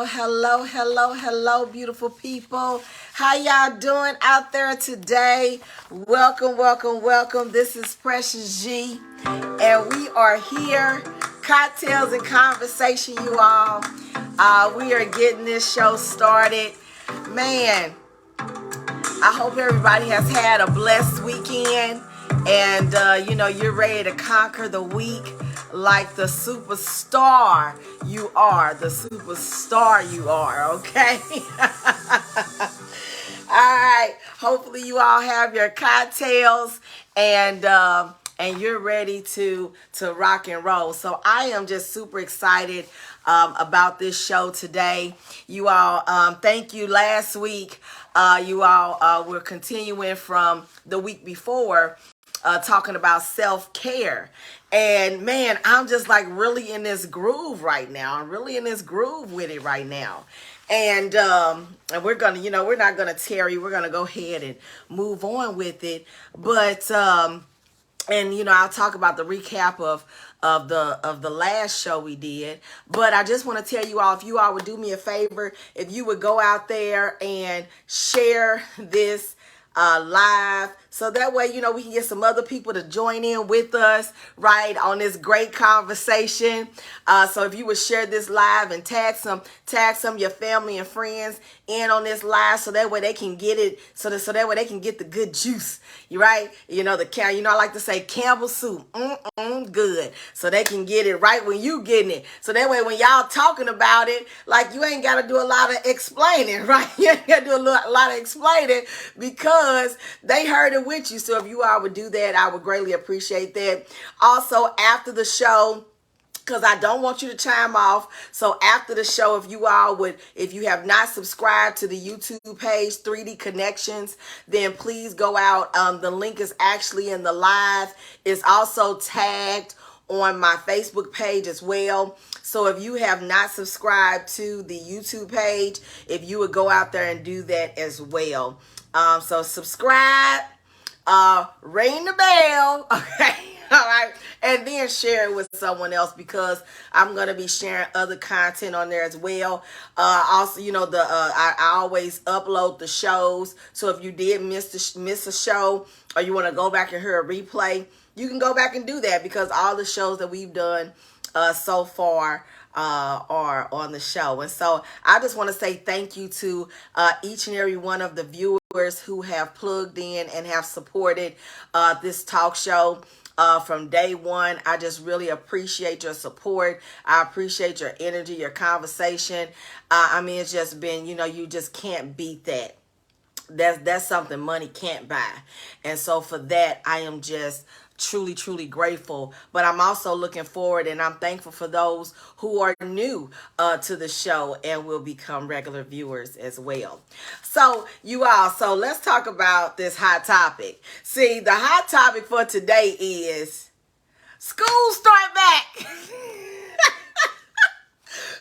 hello, beautiful people. How y'all doing out there today? Welcome. This is Precious G, and we are here. Cocktails and conversation, you all. We are getting this show started. Man, I hope everybody has had a blessed weekend, and you're ready to conquer the week like the superstar you are. The superstar you are, okay? All right. Hopefully you all have your cocktails and you're ready to rock and roll. So I am just super excited about this show today. You all, thank you. Last week, you all were continuing from the week before, talking about self-care. And man, I'm just like really in this groove right now. I'm really in this groove with it right now. And we're gonna, we're not gonna tarry. We're gonna go ahead and move on with it. But I'll talk about the recap of the last show we did. But I just want to tell you all, if you all would do me a favor, if you would go out there and share this live, so that way we can get some other people to join in with us right on this great conversation. So if you would share this live and tag some of your family and friends in on this live, so that way they can get it, so that way they can get the good juice. You right? I like to say Campbell soup, good, so they can get it right when you getting it. So that way when y'all talking about it, like you ain't got to do a lot of explaining, right? You ain't got to do a lot of explaining because they heard it with you. So if you all would do that, I would greatly appreciate that. Also, after the show, because I don't want you to chime off. So after the show, if you have not subscribed to the YouTube page, 3D Connections, then please go out. The link is actually in the live. It's also tagged on my Facebook page as well. So if you have not subscribed to the YouTube page, if you would go out there and do that as well. So subscribe, ring the bell, okay? All right, and then share it with someone else, because I'm gonna be sharing other content on there as well. Also, I always upload the shows. So if you did miss a show, or you want to go back and hear a replay, you can go back and do that, because all the shows that we've done so far are on the show. And so I just want to say thank you to each and every one of the viewers who have plugged in and have supported this talk show. From day one. I just really appreciate your support. I appreciate your energy, your conversation. It's just been, you just can't beat that. That's something money can't buy. And so for that, I am just truly grateful. But I'm also looking forward, and I'm thankful for those who are new to the show and will become regular viewers as well. So so let's talk about this hot topic. See, the hot topic for today is school start back.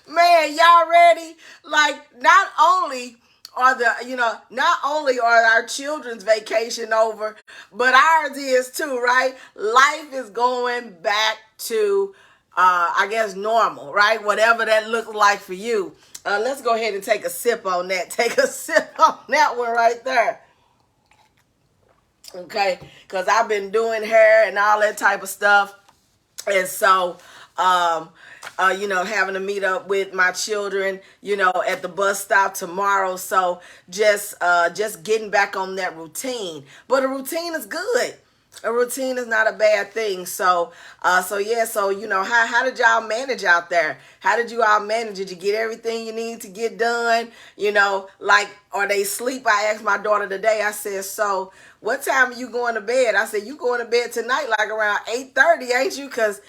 Man, y'all ready? Like, not only are our children's vacation over, but ours is too, right? Life is going back to, I guess, normal, right? Whatever that looks like for you. Let's go ahead and take a sip on that. Take a sip on that one right there. Okay, because I've been doing hair and all that type of stuff. And so, having to meet up with my children, at the bus stop tomorrow. So just getting back on that routine. But a routine is good. A routine is not a bad thing. So how did y'all manage out there? How did you all manage? Did you get everything you need to get done? Are they asleep? I asked my daughter today, I said, so what time are you going to bed? I said, you going to bed tonight like around 8:30, ain't you? Because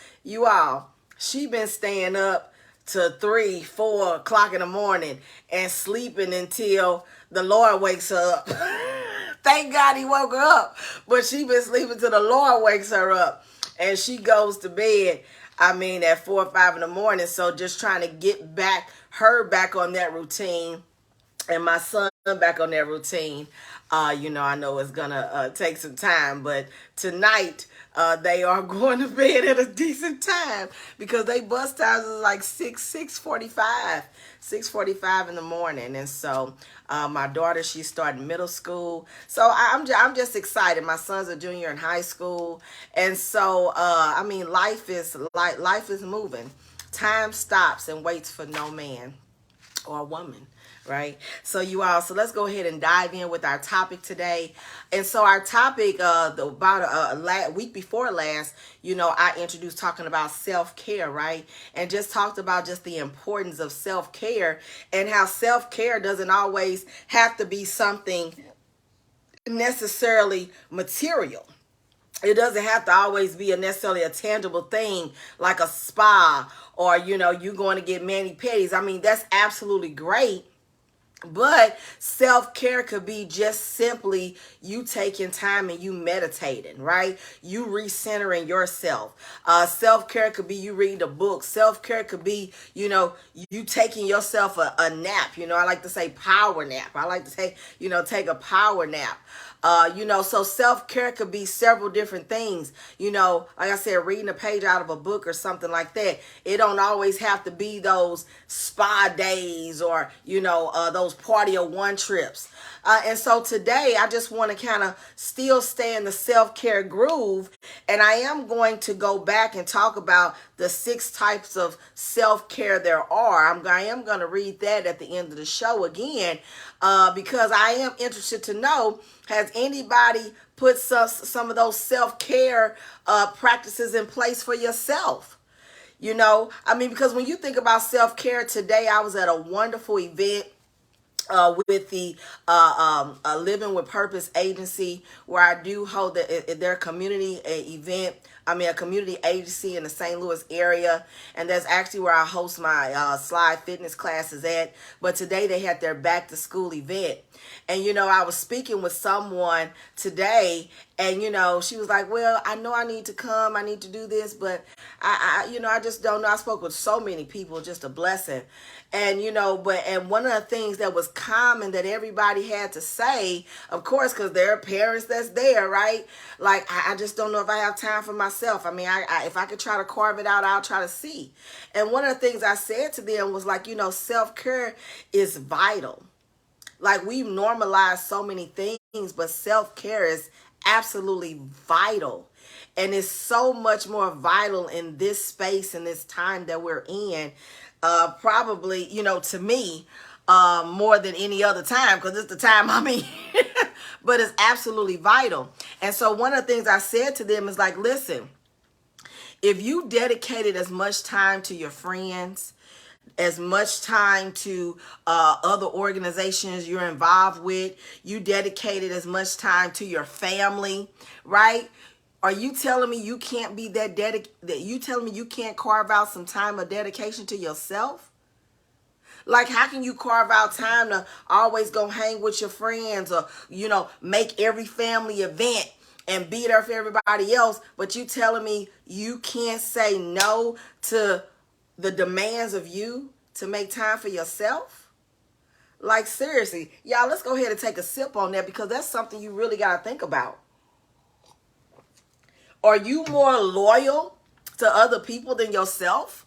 she been staying up to 3, 4 o'clock in the morning and sleeping until the Lord wakes her up. Thank God he woke her up. But she been sleeping till the Lord wakes her up. And she goes to bed, at 4 or 5 in the morning. So just trying to get her back on that routine, and my son back on that routine. I know it's gonna take some time, but tonight they are going to bed at a decent time because they bus times is like 6:45 in the morning. And so my daughter, she's starting middle school, so I'm just excited. My son's a junior in high school, and so I mean, life is moving. Time stops and waits for no man or a woman, right? So you all, so let's go ahead and dive in with our topic today. And so our topic, about a week before last, I introduced talking about self-care, right? And just talked about just the importance of self-care and how self-care doesn't always have to be something necessarily material. It doesn't have to always be necessarily a tangible thing like a spa, or you going to get mani pedis. I mean, that's absolutely great. But self-care could be just simply you taking time and you meditating, right? You recentering yourself. Self-care could be you reading a book. Self-care could be, you taking yourself a nap. I like to say power nap. I like to say, take a power nap. So self-care could be several different things. Like I said, reading a page out of a book or something like that. It don't always have to be those spa days or, those party of one trips. And so today I just want to kind of still stay in the self-care groove. And I am going to go back and talk about the 6 types of self-care there are. I am going to read that at the end of the show again, because I am interested to know, has anybody put some of those self-care practices in place for yourself? Because when you think about self-care today, I was at a wonderful event with the Living with Purpose agency, where I do hold their community event. A community agency in the St. Louis area, and that's actually where I host my slide fitness classes at. But today they had their back to school event, and I was speaking with someone today, and she was like, "Well, I know I need to come, I need to do this, but I just don't know." I spoke with so many people, just a blessing. And and one of the things that was common that everybody had to say, of course, because there are parents that's there, right? Like, I just don't know if I have time for myself. If I could try to carve it out, I'll try to see. And one of the things I said to them was like, self-care is vital. Like, we've normalized so many things, but self-care is absolutely vital. And it's so much more vital in this space and this time that we're in. Probably, to me, more than any other time, because it's the time I'm in. But it's absolutely vital. And so one of the things I said to them is like, listen, if you dedicated as much time to your friends, as much time to other organizations you're involved with, you dedicated as much time to your family, right? Are you telling me you can't be that dedicated? You telling me you can't carve out some time of dedication to yourself? Like, how can you carve out time to always go hang with your friends, or, make every family event and be there for everybody else, but you telling me you can't say no to the demands of you to make time for yourself? Like, seriously, y'all, let's go ahead and take a sip on that, because that's something you really got to think about. Are you more loyal to other people than yourself?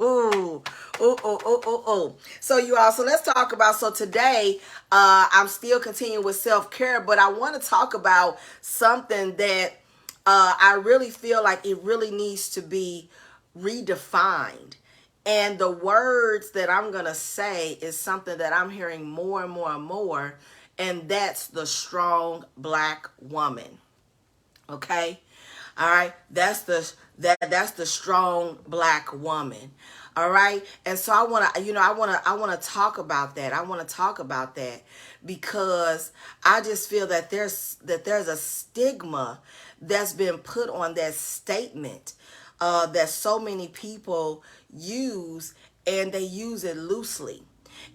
Ooh. So you all, so let's talk about, so today, I'm still continuing with self-care, but I want to talk about something that I really feel like it really needs to be redefined. And the words that I'm going to say is something that I'm hearing more and more and more, and that's the strong Black woman. Okay? All right? That's the strong Black woman. All right? And so I want to talk about that. I want to talk about that because I just feel that there's a stigma that's been put on that statement that so many people use, and they use it loosely.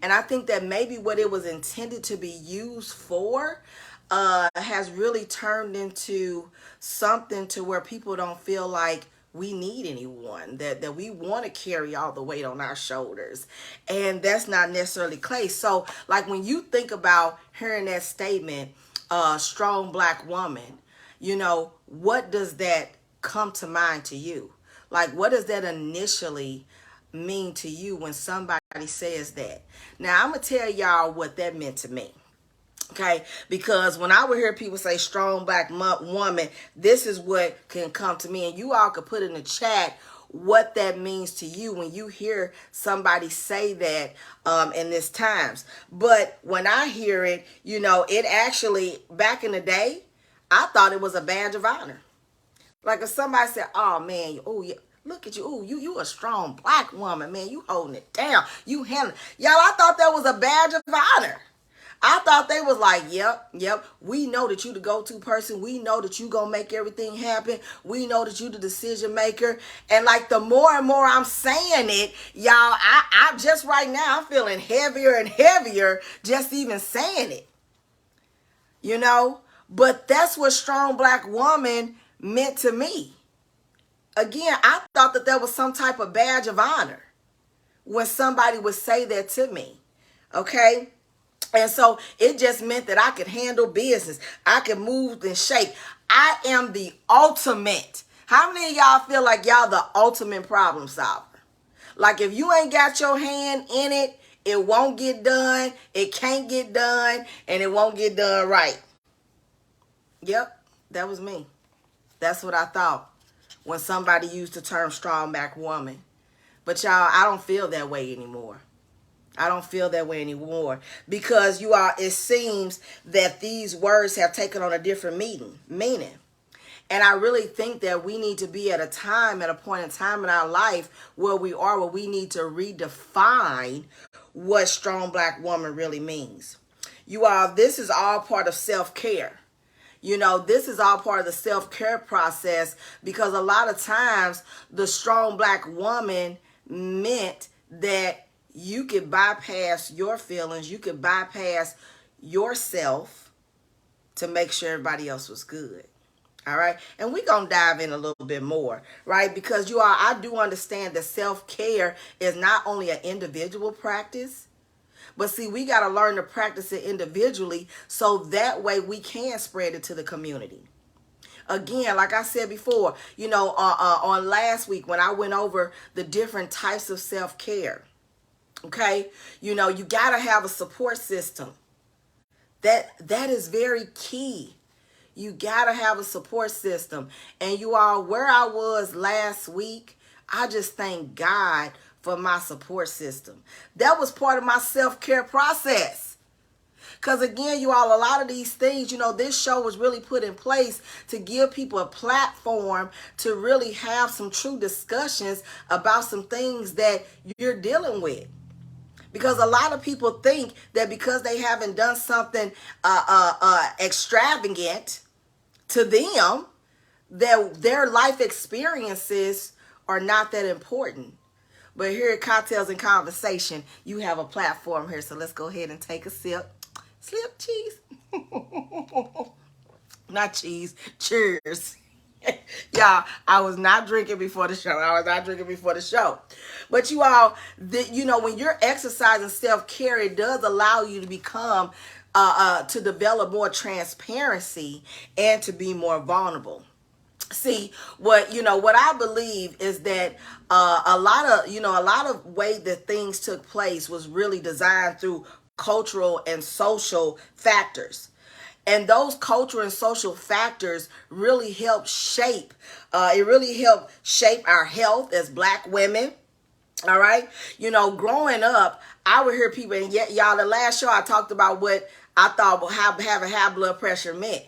And I think that maybe what it was intended to be used for has really turned into something to where people don't feel like we need anyone, that we want to carry all the weight on our shoulders. And that's not necessarily the case. So like when you think about hearing that statement, strong black woman, what does that come to mind to you? Like, what does that initially mean to you when somebody says that? Now, I'm going to tell y'all what that meant to me. Okay, because when I would hear people say strong black woman, this is what can come to me. And you all could put in the chat what that means to you when you hear somebody say that in this times. But when I hear it, it actually, back in the day, I thought it was a badge of honor. Like if somebody said, oh man, oh yeah, look at you, oh you a strong black woman, man, you holding it down, you handling. Y'all, I thought that was a badge of honor. I thought they was like, yep, we know that you the go-to person. We know that you gonna make everything happen. We know that you the decision maker. And like the more and more I'm saying it, y'all, I just right now, I'm feeling heavier and heavier just even saying it. But that's what strong black woman meant to me. Again, I thought that was some type of badge of honor when somebody would say that to me. Okay? And so it just meant that I could handle business. I could move and shake. I am the ultimate. How many of y'all feel like y'all the ultimate problem solver? Like if you ain't got your hand in it, it won't get done. It can't get done. And it won't get done right. Yep, that was me. That's what I thought when somebody used the term strong black woman. But y'all, I don't feel that way anymore. I don't feel that way anymore because it seems that these words have taken on a different meaning. And I really think that we need to be at a point in time in our life where we need to redefine what strong black woman really means. This is all part of self-care. This is all part of the self-care process because a lot of times the strong black woman meant that you could bypass your feelings. You could bypass yourself to make sure everybody else was good. All right. And we're going to dive in a little bit more, right? Because I do understand that self-care is not only an individual practice, but see, we got to learn to practice it individually so that way we can spread it to the community. Again, like I said before, on last week when I went over the different types of self-care, okay, you got to have a support system. That is very key. You got to have a support system. And where I was last week, I just thank God for my support system. That was part of my self-care process. Because again, a lot of these things, this show was really put in place to give people a platform to really have some true discussions about some things that you're dealing with. Because a lot of people think that because they haven't done something extravagant to them, that their life experiences are not that important. But here at Cocktails and Conversation, you have a platform here. So let's go ahead and take a sip. Slip cheese. Not cheese. Cheers. Y'all, I was not drinking before the show. But when you're exercising self-care, it does allow you to become, to develop more transparency and to be more vulnerable. See, what I believe is that a lot of way that things took place was really designed through cultural and social factors. And those cultural and social factors really help shape, our health as black women. All right. Growing up, I would hear people, and yet, y'all, the last show I talked about what I thought having high blood pressure meant.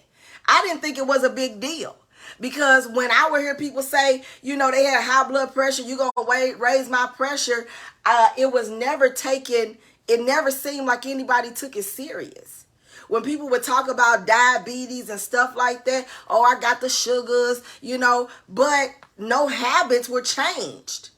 I didn't think it was a big deal. Because when I would hear people say, they had high blood pressure, you're going to raise my pressure, it never seemed like anybody took it serious. When people would talk about diabetes and stuff like that, oh, I got the sugars, but no habits were changed.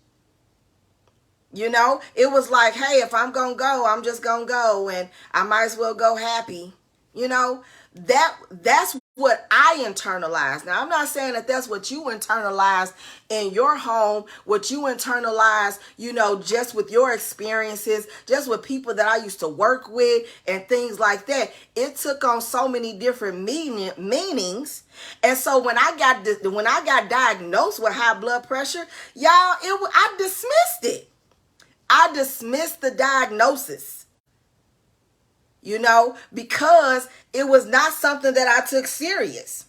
It was like, hey, if I'm going to go, I'm just going to go, and I might as well go happy You know, that's what I internalized. Now, I'm not saying that that's what you internalize in your home, what you internalize, you know, just with your experiences, just with people that I used to work with and things like that. It took on so many different meanings. And so when I got diagnosed with high blood pressure, y'all, I dismissed it. I dismissed the diagnosis, you know, because it was not something that I took serious.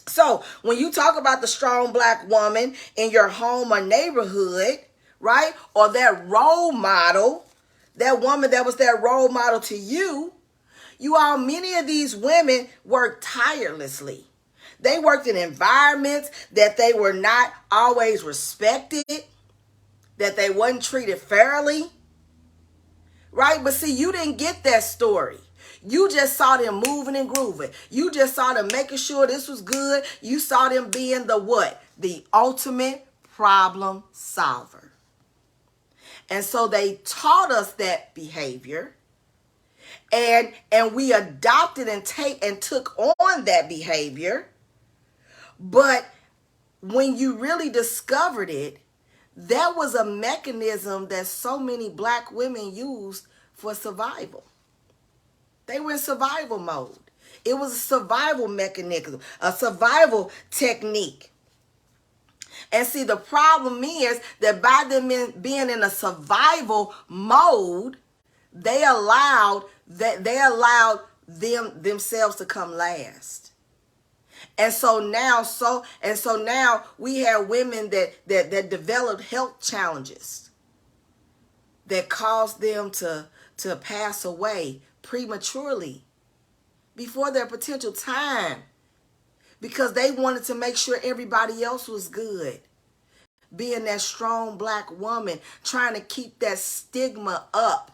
So when you talk about the strong black woman in your home or neighborhood, right, or that role model, that woman that was that role model to you, many of these women worked tirelessly. They worked in environments that they were not always respected, that they wasn't treated fairly, right? But see, you didn't get that story. You just saw them moving and grooving. You just saw them making sure this was good. You saw them being the what? The ultimate problem solver. And so they taught us that behavior, and we adopted and took on that behavior. But when you really discovered it, that was a mechanism that so many black women used for survival. They were in survival mode. It was a survival mechanism, a survival technique. And see, the problem is that by them being in a survival mode, they allowed themselves to come last. And so now we have women that developed health challenges that caused them to pass away prematurely before their potential time, because they wanted to make sure everybody else was good. Being that strong black woman, trying to keep that stigma up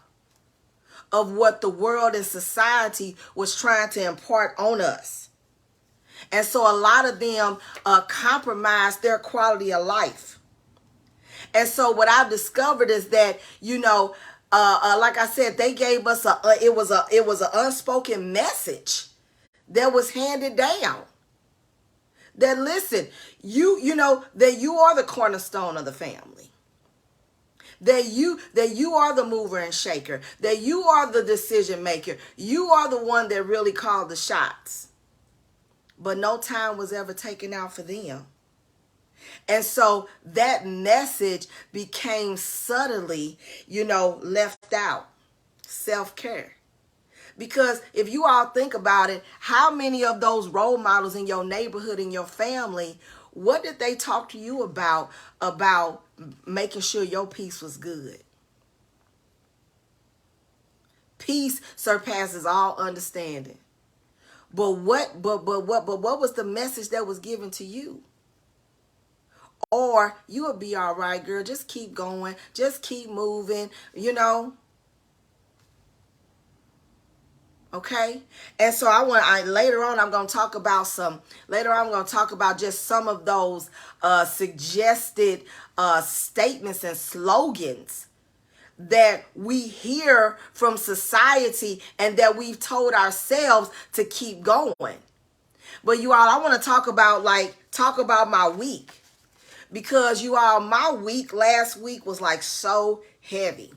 of what the world and society was trying to impart on us. And so a lot of them compromised their quality of life. And so what I've discovered is that, you know, like I said, they gave us it was an unspoken message that was handed down. That listen, you know that you are the cornerstone of the family. That you are the mover and shaker. That you are the decision maker. You are the one that really called the shots. But no time was ever taken out for them. And so that message became subtly, you know, left out. Self-care. Because if you all think about it, how many of those role models in your neighborhood, in your family, what did they talk to you about making sure your peace was good? Peace surpasses all understanding. But what was the message that was given to you? Or you will be all right, girl. Just keep going. Just keep moving, you know. Okay. And so later on I'm going to talk about just some of those suggested statements and slogans that we hear from society and that we've told ourselves to keep going. But you all, I want to talk about my week, because you all, my week last week was like so heavy.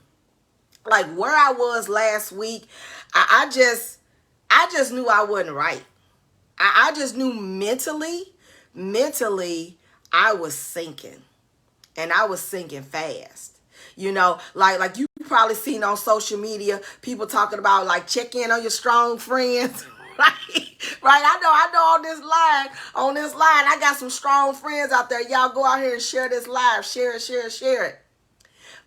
Like where I was last week, I just knew I wasn't right. I just knew mentally I was sinking, and I was sinking fast. You know, like you probably seen on social media, people talking about like check in on your strong friends. Right. I know on this line, I got some strong friends out there. Y'all go out here and share this live, share it.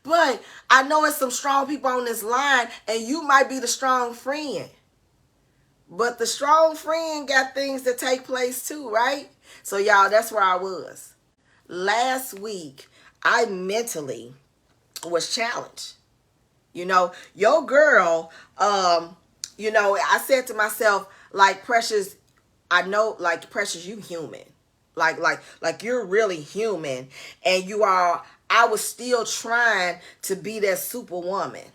But I know it's some strong people on this line, and you might be the strong friend. But the strong friend got things that take place too, right? So y'all, that's where I was. Last week, I mentally was challenged. You know, your girl, you know, I said to myself, like, Precious, I know, like, Precious, you human. Like you're really human. And I was still trying to be that superwoman.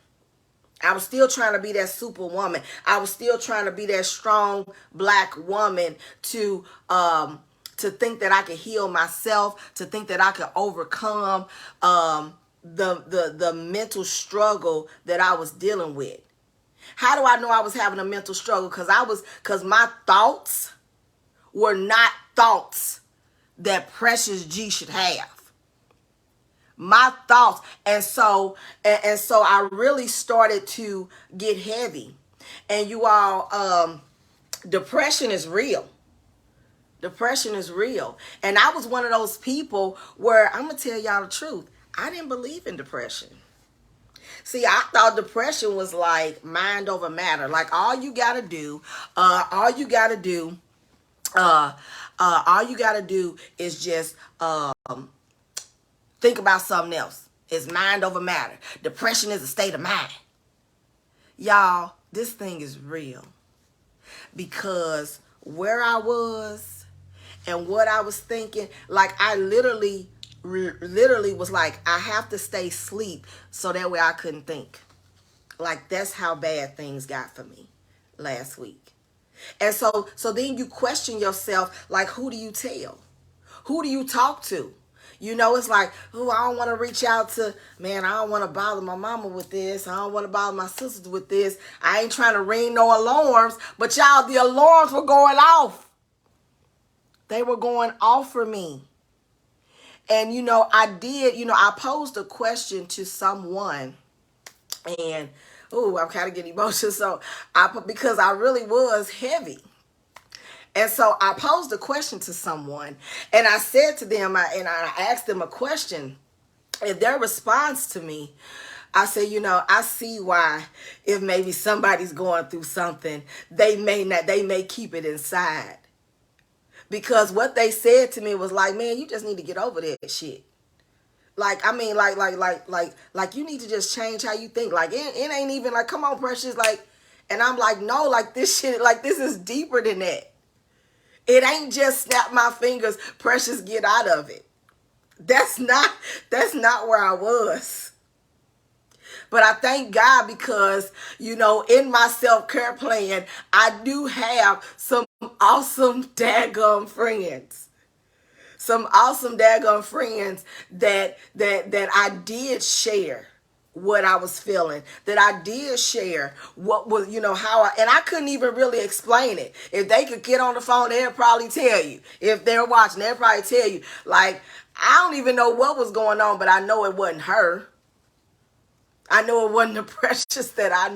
I was still trying to be that superwoman. I was still trying to be that strong black woman to think that I could heal myself, to think that I could overcome the mental struggle that I was dealing with. How do I know I was having a mental struggle? Because my thoughts were not thoughts that Precious G should have. My thoughts. And so I really started to get heavy. And you all, depression is real. Depression is real. And I was one of those people where, I'm going to tell y'all the truth, I didn't believe in depression. See, I thought depression was like mind over matter. Like all you got to do is just think about something else. It's mind over matter. Depression is a state of mind. Y'all, this thing is real. Because where I was and what I was thinking, like I literally was like, I have to stay asleep so that way I couldn't think. Like that's how bad things got for me last week. And so then you question yourself, like, who do you tell? Who do you talk to? You know, it's like, oh, I don't want to reach out to, man, I don't want to bother my mama with this. I don't want to bother my sisters with this. I ain't trying to ring no alarms. But y'all, the alarms were going off. They were going off for me. And, you know, I posed a question to someone. And, oh, I'm kind of getting emotional. Because I really was heavy. And so I posed a question to someone, and I said to them, I asked them a question, and their response to me, I said, you know, I see why if maybe somebody's going through something, they may keep it inside. Because what they said to me was like, man, you just need to get over that shit. Like, I mean, like you need to just change how you think. Like, it ain't even like, come on, Precious, like, and I'm like, no, like this shit, like this is deeper than that. It ain't just snap my fingers, Precious, get out of it. That's not where I was. But I thank God because, you know, in my self-care plan, I do have some awesome daggum friends. Some awesome daggum friends that I did share what I was feeling, that I did share what was, you know, and I couldn't even really explain it. If they could get on the phone, they'll probably tell you. If they're watching, they'll probably tell you. Like, I don't even know what was going on, but I know it wasn't her. I know it wasn't the Precious that I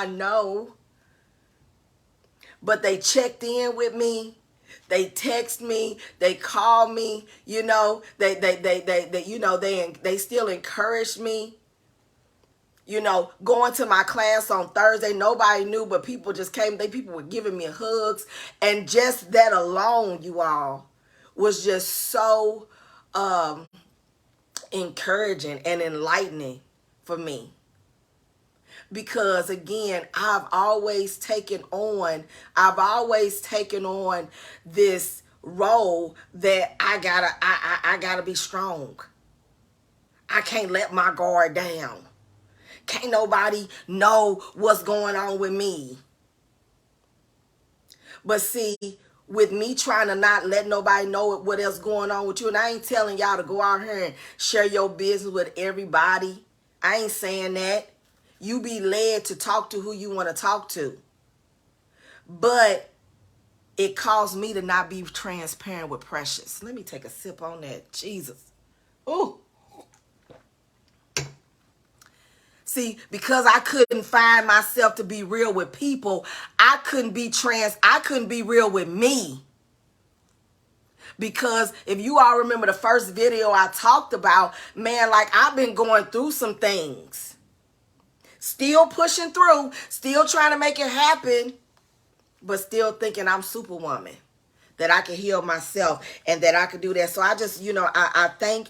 know. But they checked in with me. They text me, they call me, you know, they still encourage me. You know, going to my class on Thursday, nobody knew, but people just came. People were giving me hugs. And just that alone, you all, was just so encouraging and enlightening for me. Because again, I've always taken on this role that I gotta be strong. I can't let my guard down. Can't nobody know what's going on with me. But see, with me trying to not let nobody know what else going on with you, and I ain't telling y'all to go out here and share your business with everybody. I ain't saying that. You be led to talk to who you want to talk to. But it caused me to not be transparent with Precious. Let me take a sip on that. Jesus. Ooh. See, because I couldn't find myself to be real with people, I couldn't be real with me. Because if you all remember the first video I talked about, man, like I've been going through some things. Still pushing through, still trying to make it happen, but still thinking I'm Superwoman, that I can heal myself and that I could do that. So I just, you know, I thank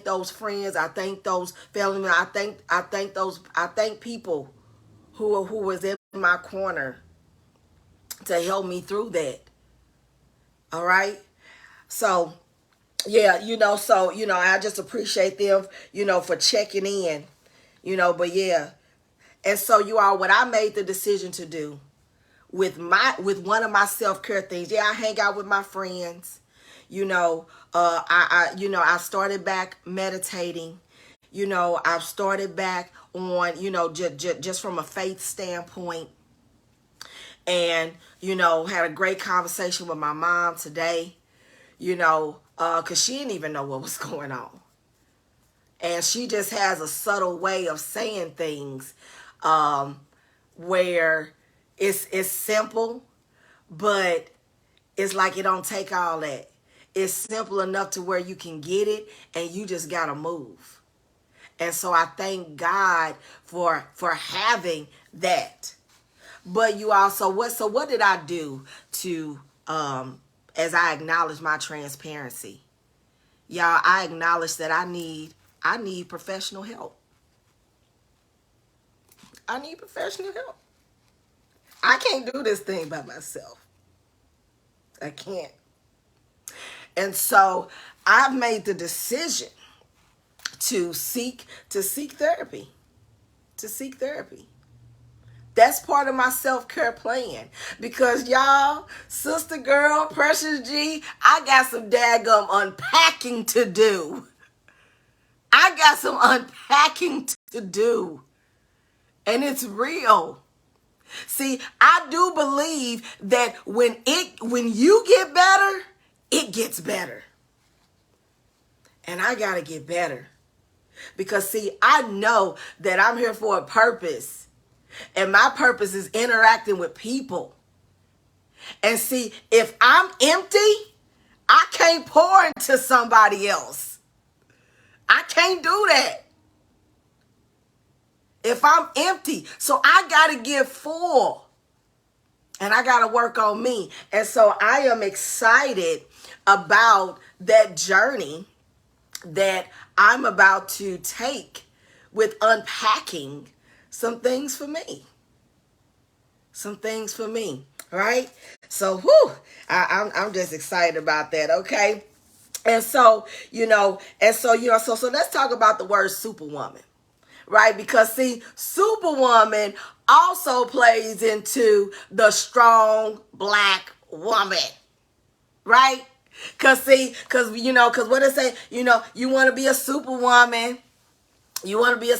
those friends, I thank those family members, I thank people who was in my corner to help me through that. All right. So Yeah, so, I just appreciate them, for checking in, but yeah. And so you all, what I made the decision to do with one of my self-care things, yeah, I hang out with my friends, I started back meditating, I've started back on, just from a faith standpoint, and, had a great conversation with my mom today, because she didn't even know what was going on. And she just has a subtle way of saying things, where it's simple, but it's like it don't take all that. It's simple enough to where you can get it and you just gotta move. And so I thank God for having that. But you also, what did I do to, as I acknowledge my transparency? Y'all, I acknowledge that I need professional help. I need professional help. I can't do this thing by myself. I can't. And so I've made the decision to seek therapy. To seek therapy. That's part of my self-care plan. Because y'all, sister girl, Precious G, I got some daggum unpacking to do. I got some unpacking to do. And it's real. See, I do believe that when you get better, it gets better. And I got to get better. Because see, I know that I'm here for a purpose. And my purpose is interacting with people. And see, if I'm empty, I can't pour into somebody else. I can't do that if I'm empty. So I got to get full. And I got to work on me. And so I am excited about that journey that I'm about to take with unpacking some things for me. Some things for me, right? So, I'm just excited about that, okay? And so, so let's talk about the word superwoman, right? Because see, superwoman also plays into the strong black woman, right? Because what they say, you want to be a superwoman. You want to be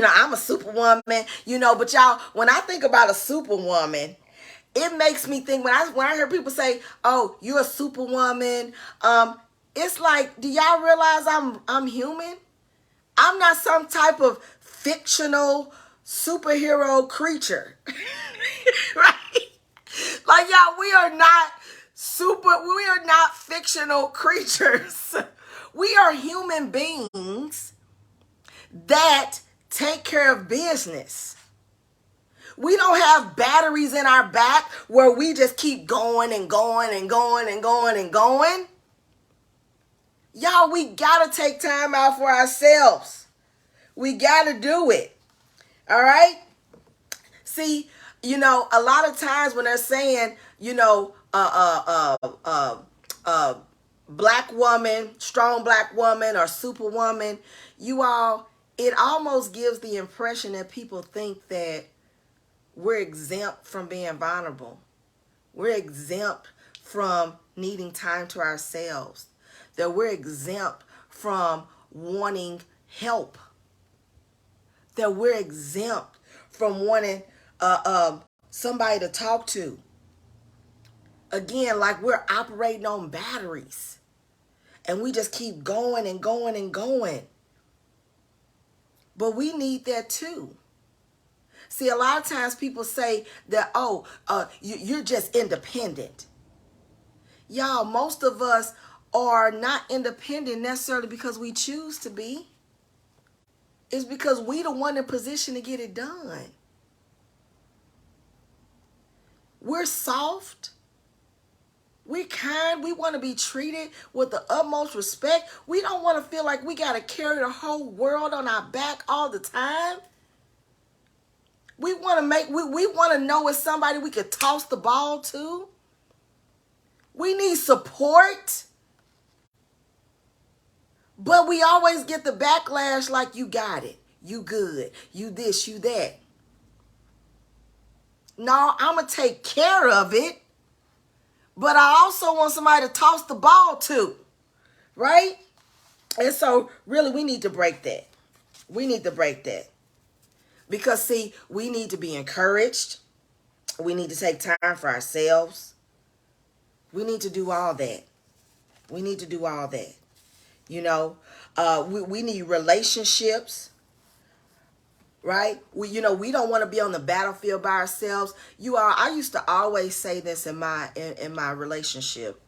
I'm a superwoman, but y'all, when I think about a superwoman, it makes me think when I hear people say, "Oh, you're a superwoman," it's like, do y'all realize I'm human? I'm not some type of fictional superhero creature. Right? Like, y'all, we are not fictional creatures. We are human beings that take care of business. We don't have batteries in our back where we just keep going and going and going and going and going. Y'all, we gotta take time out for ourselves. We gotta do it. All right? See, a lot of times when they're saying, black woman, strong black woman, or superwoman, you all, it almost gives the impression that people think that we're exempt from being vulnerable. We're exempt from needing time to ourselves. That we're exempt from wanting help. That we're exempt from wanting somebody to talk to. Again, like we're operating on batteries. And we just keep going and going and going. But we need that too. See, a lot of times people say that, you're just independent. Y'all, most of us are not independent necessarily because we choose to be. It's because we the one in position to get it done. We're soft. We're kind. We want to be treated with the utmost respect. We don't want to feel like we got to carry the whole world on our back all the time. We want to know it's somebody we could toss the ball to. We need support. But we always get the backlash like you got it. You good. You this, you that. No, I'm going to take care of it. But I also want somebody to toss the ball to. Right? And so really we need to break that. We need to break that. Because see, we need to be encouraged. We need to take time for ourselves. We need to do all that. We need to do all that. You know, we need relationships, right? We don't want to be on the battlefield by ourselves. I used to always say this in my relationship,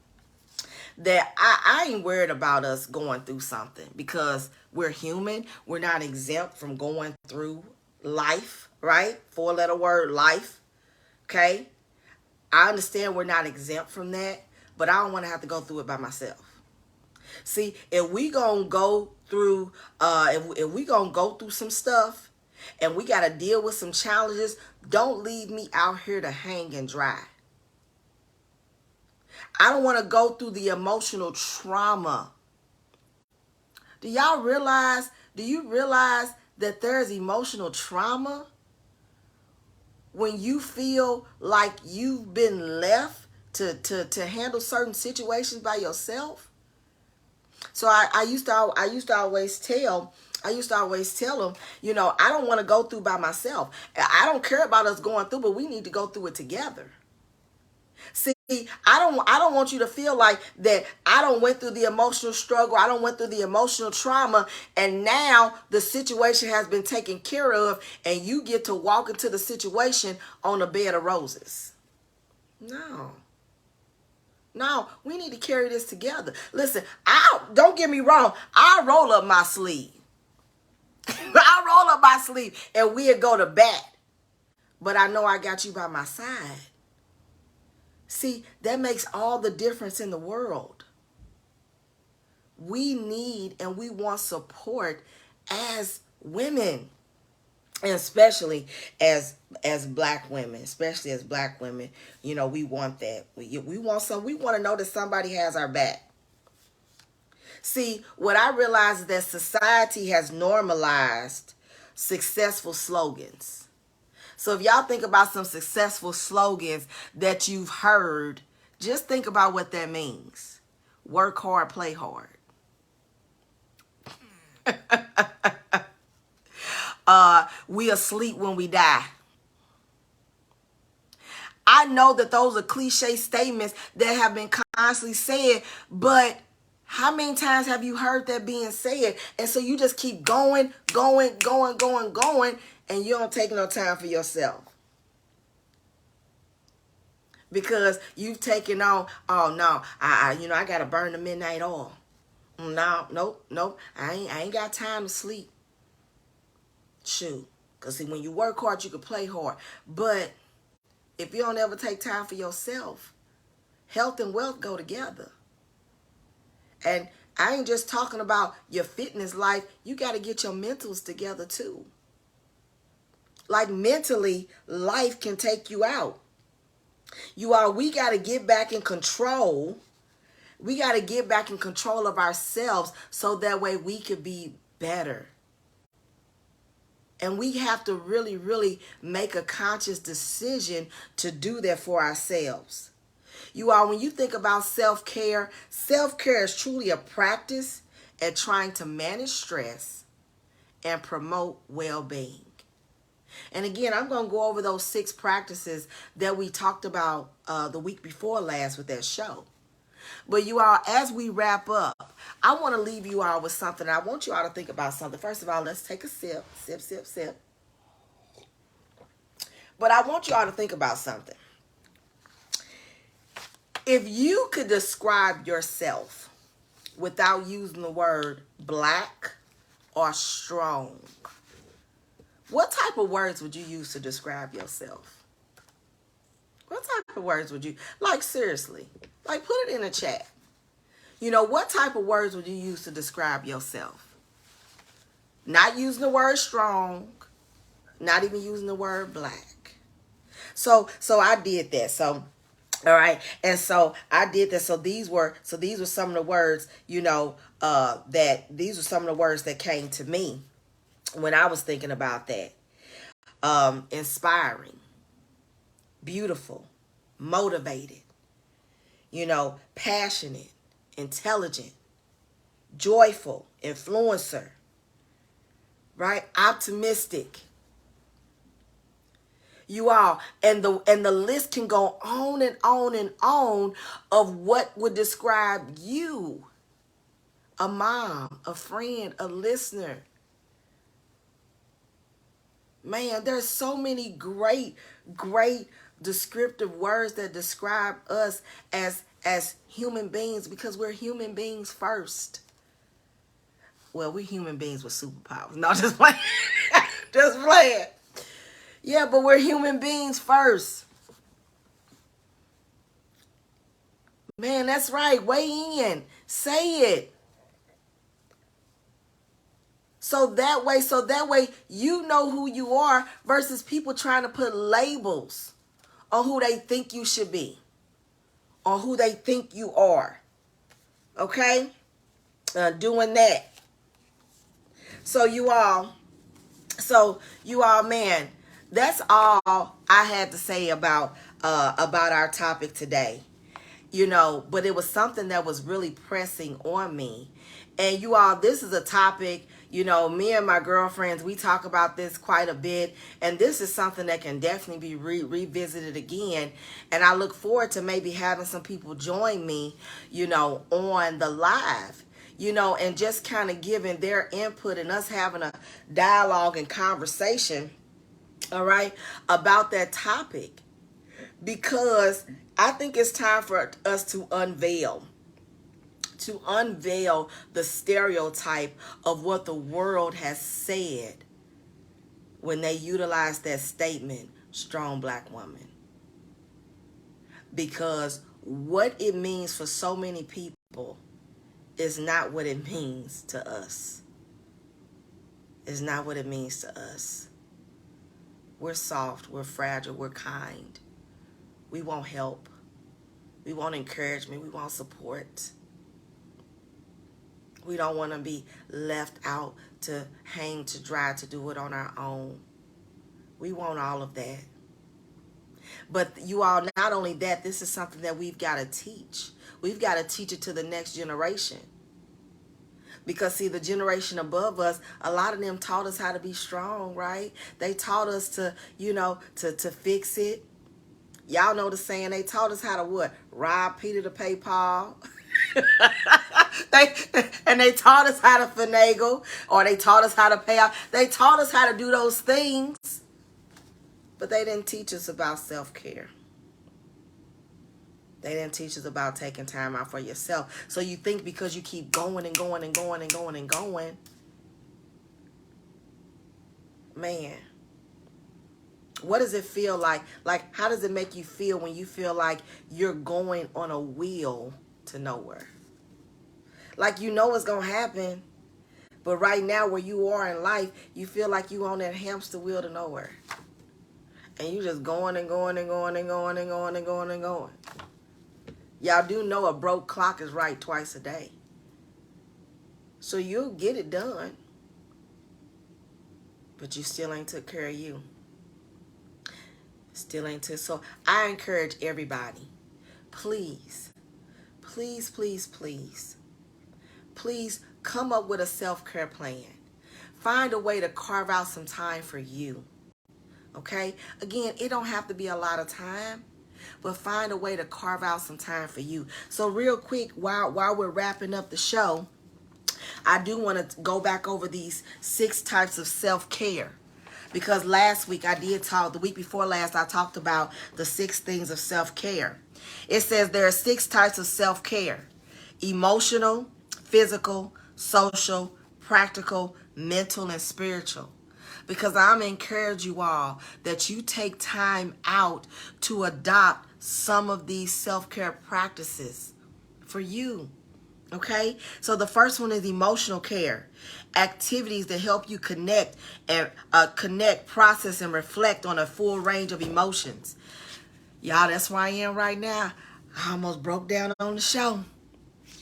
that I ain't worried about us going through something, because we're human. We're not exempt from going through life, right? 4-letter word, life. Okay. I understand we're not exempt from that, but I don't want to have to go through it by myself. See, if we gonna go through, if we gonna go through some stuff, and we gotta deal with some challenges, don't leave me out here to hang and dry. I don't want to go through the emotional trauma. Do you realize that there's emotional trauma when you feel like you've been left to handle certain situations by yourself? So I used to always tell them, I don't want to go through by myself. I don't care about us going through, but we need to go through it together. See, I don't want you to feel like that I don't went through the emotional struggle, I don't went through the emotional trauma, and now the situation has been taken care of and you get to walk into the situation on a bed of roses. No, we need to carry this together. Listen, don't get me wrong, I roll up my sleeve. I roll up my sleeve and we'll go to bat. But I know I got you by my side. See, that makes all the difference in the world. We need and we want support as women, and especially as black women, we want that. We want we want to know that somebody has our back. See, what I realize is that society has normalized successful slogans. So if y'all think about some successful slogans that you've heard, just think about what that means. Work hard, play hard. We asleep when we die. I know that those are cliche statements that have been constantly said, but how many times have you heard that being said? And so you just keep going, and you don't take no time for yourself. Because you've taken on, oh no, I gotta burn the midnight oil. Nope. I ain't got time to sleep. Shoot. Because see, when you work hard, you can play hard. But if you don't ever take time for yourself, health and wealth go together. And I ain't just talking about your fitness life. You got to get your mentals together too. Like mentally, life can take you out. We got to get back in control. We got to get back in control of ourselves so that way we could be better. And we have to really, really make a conscious decision to do that for ourselves. When you think about self-care is truly a practice at trying to manage stress and promote well-being. And again, I'm going to go over those 6 practices that we talked about the week before last with that show. But as we wrap up, I want to leave you all with something. I want you all to think about something. First of all, let's take a sip. Sip. But I want you all to think about something. If you could describe yourself without using the word black or strong, what type of words would you use to describe yourself? What type of words would you, seriously, put it in the chat. What type of words would you use to describe yourself? Not using the word strong, not even using the word black. So I did that. So All right. And so I did that. So these were some of the words, that these were some of the words that came to me when I was thinking about that. Inspiring, beautiful, motivated, passionate, intelligent, joyful, influencer, right? Optimistic. You all, and the list can go on and on and on of what would describe you, a mom, a friend, a listener. Man, there's so many great descriptive words that describe us as human beings, because we're human beings first. Well, we're human beings with superpowers. No, just playing. Just playing. Yeah, but we're human beings first. Man, that's right. Weigh in. Say it. So that way you know who you are versus people trying to put labels on who they think you should be, on who they think you are. Okay? Doing that. So you all, man, that's all I had to say about our topic today. But it was something that was really pressing on me. And you all, this is a topic, me and my girlfriends, we talk about this quite a bit. And this is something that can definitely be revisited again. And I look forward to maybe having some people join me, on the live, and just kind of giving their input and us having a dialogue and conversation, all right, about that topic. Because I think it's time for us to unveil the stereotype of what the world has said when they utilize that statement, strong black woman. Because what it means for so many people is not what it means to us. It's not what it means to us. We're soft, we're fragile, we're kind. We want help. We want encouragement. We want support. We don't want to be left out to hang to dry, to do it on our own. We want all of that. But you all, not only that, this is something that we've got to teach. We've got to teach it to the next generation. Because see, the generation above us, a lot of them taught us how to be strong, right? They taught us to, to fix it. Y'all know the saying, they taught us how to what? Rob Peter to pay Paul. they taught us how to finagle, or they taught us how to pay off. They taught us how to do those things, but they didn't teach us about self-care. They didn't teach us about taking time out for yourself. So you think because you keep going and going and going and going and going, man, what does it feel like? Like, how does it make you feel when you feel like you're going on a wheel to nowhere? Like, it's going to happen. But right now where you are in life, you feel like you on that hamster wheel to nowhere. And you just going and going and going and going and going and going and going. Y'all do know a broke clock is right twice a day. So you'll get it done. But you still ain't took care of you. Still ain't took. So I encourage everybody, please, please, please, please, please come up with a self-care plan. Find a way to carve out some time for you. Okay? Again, it don't have to be a lot of time, but find a way to carve out some time for you. So real quick, while we're wrapping up the show, I do want to go back over these 6 types of self-care. Because last week the week before last, I talked about the 6 things of self-care. It says there are 6 types of self-care: emotional, physical, social, practical, mental, and spiritual. Because I'm encouraging you all that you take time out to adopt some of these self-care practices for you. Okay? So the first one is emotional care. Activities that help you connect, process, and reflect on a full range of emotions. Y'all, that's where I am right now. I almost broke down on the show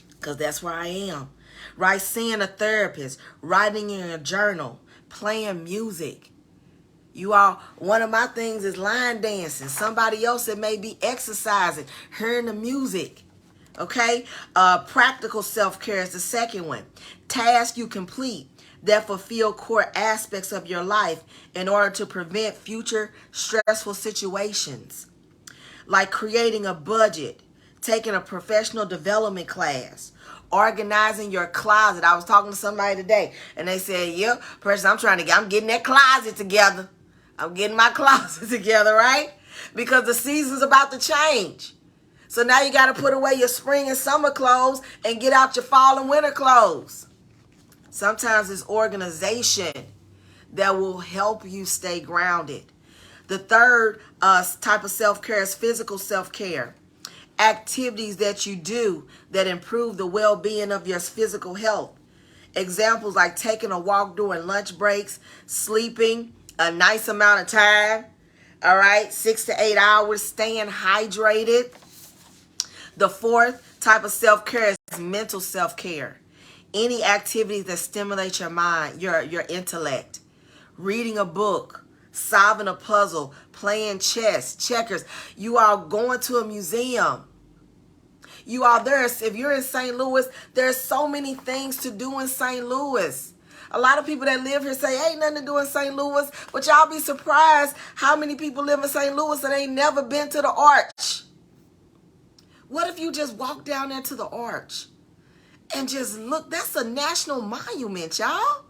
because that's where I am. Right? Seeing a therapist, writing in a journal, playing music. You all, one of my things is line dancing. Somebody else, it may be exercising, hearing the music. Okay? Practical self-care is the second one. Tasks you complete that fulfill core aspects of your life in order to prevent future stressful situations. Like creating a budget, taking a professional development class, organizing your closet. I was talking to somebody today and they said, "Yep, person, I'm getting that closet together. I'm getting my closet together," right? Because the season's about to change. So now you got to put away your spring and summer clothes and get out your fall and winter clothes. Sometimes it's organization that will help you stay grounded. The third type of self-care is physical self-care. Activities that you do that improve the well-being of your physical health. Examples like taking a walk during lunch breaks, sleeping a nice amount of time, all right, 6 to 8 hours, staying hydrated. The fourth type of self-care is mental self-care. Any activities that stimulate your mind, your intellect. Reading a book, solving a puzzle, playing chess, checkers. You are going to a museum. You are there. If you're in St. Louis, there's so many things to do in St. Louis. A lot of people that live here say, ain't nothing to do in St. Louis, but y'all be surprised how many people live in St. Louis that ain't never been to the Arch. What if you just walk down there to the Arch and just look? That's a national monument, y'all.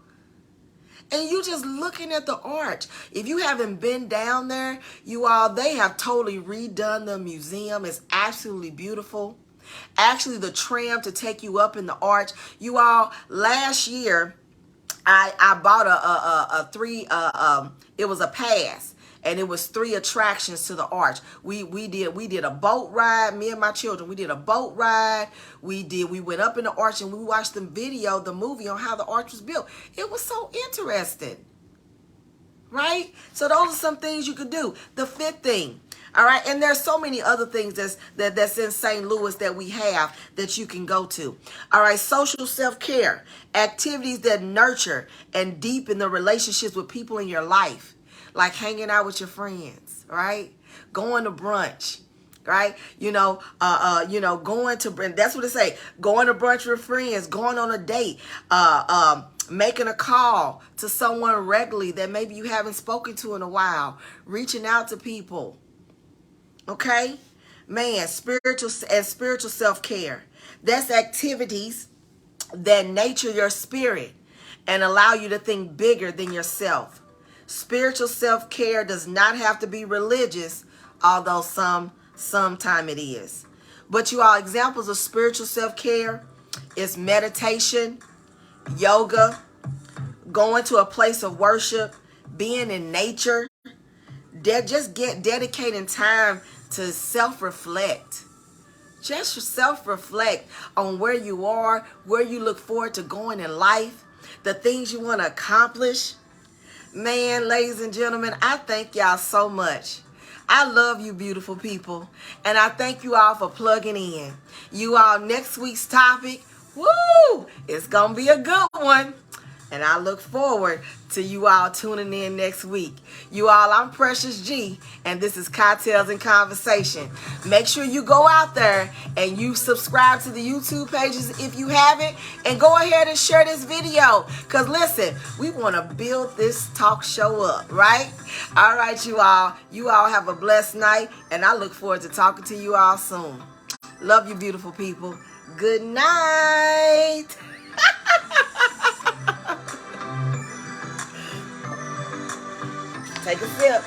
And you just looking at the Arch. If you haven't been down there, you all, they have totally redone the museum. It's absolutely beautiful. Actually, the tram to take you up in the Arch. You all, last year, I bought it was a pass. And it was 3 attractions to the Arch. We did a boat ride. Me and my children, we did a boat ride. We went up in the Arch and we watched the movie on how the Arch was built. It was so interesting, right? So those are some things you could do. The fifth thing, all right, and there's so many other things that's in St. Louis that we have that you can go to. All right, social self-care, activities that nurture and deepen the relationships with people in your life. Like hanging out with your friends, right? Going to brunch, right? Going to brunch. That's what it say. Going to brunch with friends, going on a date, making a call to someone regularly that maybe you haven't spoken to in a while, reaching out to people. Okay? Man, spiritual self-care. That's activities that nurture your spirit and allow you to think bigger than yourself. Spiritual self-care does not have to be religious, although sometime it is. But you all, examples of spiritual self-care is meditation, yoga, going to a place of worship, being in nature, dedicating time to self-reflect. Just self-reflect on where you are, where you look forward to going in life, the things you want to accomplish. Man, ladies and gentlemen, I thank y'all so much. I love you, beautiful people. And I thank you all for plugging in. You all, next week's topic, woo, it's going to be a good one. And I look forward to you all tuning in next week. You all, I'm Precious G, and this is Cocktails and Conversation. Make sure you go out there and you subscribe to the YouTube pages if you haven't, and go ahead and share this video. Because listen, we want to build this talk show up, right? All right, you all. You all have a blessed night, and I look forward to talking to you all soon. Love you, beautiful people. Good night. Take a sip.